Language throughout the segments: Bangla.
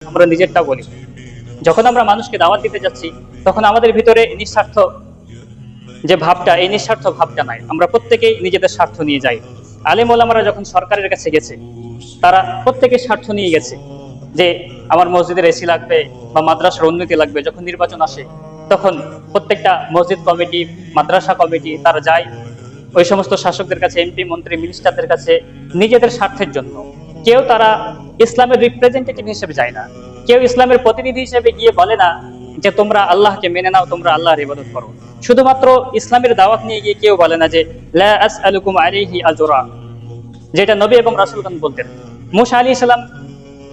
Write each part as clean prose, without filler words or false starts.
আমরা নিজেরটাও বলি। যখন আমরা মানুষকে দাওয়াত দিতে যাচ্ছি তখন আমাদের ভিতরে নিঃস্বার্থ যে ভাবটা, এই নিঃস্বার্থ ভাবটা নাই। আমরা প্রত্যেকেই নিজেদের স্বার্থ নিয়ে যাই। আলেম ওলামারা যখন সরকারের কাছে গেছে, তারা প্রত্যেকে স্বার্থ নিয়ে গেছে যে আমার মসজিদের এসি লাগবে বা মাদ্রাসার উন্নতি লাগবে। যখন নির্বাচন আসে তখন প্রত্যেকটা মসজিদ কমিটি, মাদ্রাসা কমিটি তারা যায় ওই সমস্ত শাসকদের কাছে, এমপি মন্ত্রী মিনিস্টারদের কাছে নিজেদের স্বার্থের জন্য। কেউ তারা ইসলামের রিপ্রেজেন্টেটিভ হিসেবে যায় না, কেউ ইসলামের প্রতিনিধি হিসেবে গিয়ে বলে না যে তোমরা আল্লাহকে মেনে নাও, তোমরা আল্লাহর ইবাদত করো। শুধুমাত্র ইসলামের দাওয়াত নিয়ে গিয়ে কেউ বলে না যে লা আসআলুকুম আলাইহি আজরা, যেটা নবী এবং রাসূলগণ বলতেন। মূসা আলাইহিস সালাম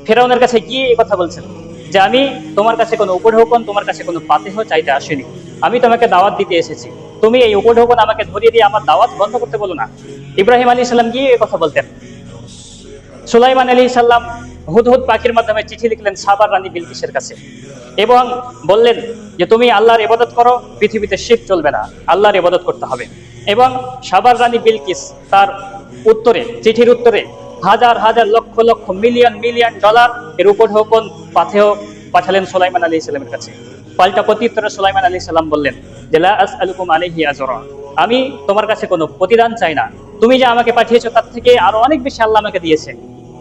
ফেরাউনের কাছে গিয়ে এই কথা বলছেন যে আমি তোমার কাছে কোনো উপঢৌকন, তোমার কাছে কোনো পাতেহ চাইতে আসিনি, আমি তোমাকে দাওয়াত দিতে এসেছি। তুমি এই উপঢৌকন আমাকে ধরিয়ে দিয়ে আমার দাওয়াত বন্ধ করতে বলো না। ইব্রাহিম আলাইহিস সালাম গিয়ে এই কথা বলতেন। সুলাইমান আলাইহিস সালাম হুদহুদ পাখির মাধ্যমে চিঠি লিখলেন সাবার রানী বিলকিসের কাছে এবং বললেন যে তুমি আল্লাহর ইবাদত করো, পৃথিবীতে শিরক চলবে না, আল্লাহর ইবাদত করতে হবে। এবং সাবার রানী বিলকিস তার উত্তরে, চিঠির উত্তরে হাজার হাজার lakh lakh million million dollar এর উপঢৌকন পাথেয় পাঠালেন সুলাইমান আলাইহিস সালামের কাছে। পাল্টা প্রত্যুত্তরে সুলাইমান আলাইহিস সালাম বললেন যে লা আসআলুকুম আলাইহি আজরা, আমি তোমার কাছে কোনো প্রতিদান চাই না, তুমি যে আমাকে পাঠিয়েছো তার থেকে আরো অনেক বেশি আল্লাহ আমাকে দিয়েছে,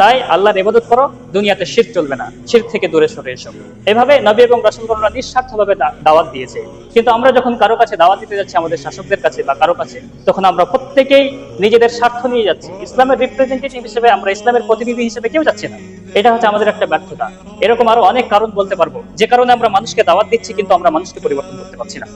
তাই আল্লাহর ইবাদত করো, দুনিয়াতে শিরক চলবে না, শিরক থেকে দূরে সরে এসো। এভাবে নবী এবং রাসূলগণরা নিঃস্বার্থভাবে দাওয়াত দিয়েছে। কিন্তু আমরা যখন কারো কাছে দাওয়াত দিতে যাচ্ছি, আমাদের শাসকদের কাছে বা কারো কাছে, তখন আমরা প্রত্যেকেই নিজেদের স্বার্থ নিয়ে যাচ্ছি। ইসলামের রিপ্রেজেন্টেটিভ হিসেবে আমরা, ইসলামের প্রতিনিধি হিসেবে কেউ যাচ্ছে না। এটা হচ্ছে আমাদের একটা ব্যর্থতা। এরকম আরো অনেক কারণ বলতে পারবো যে কারণে আমরা মানুষকে দাওয়াত দিচ্ছি কিন্তু আমরা মানুষকে পরিবর্তন করতে পারছি না।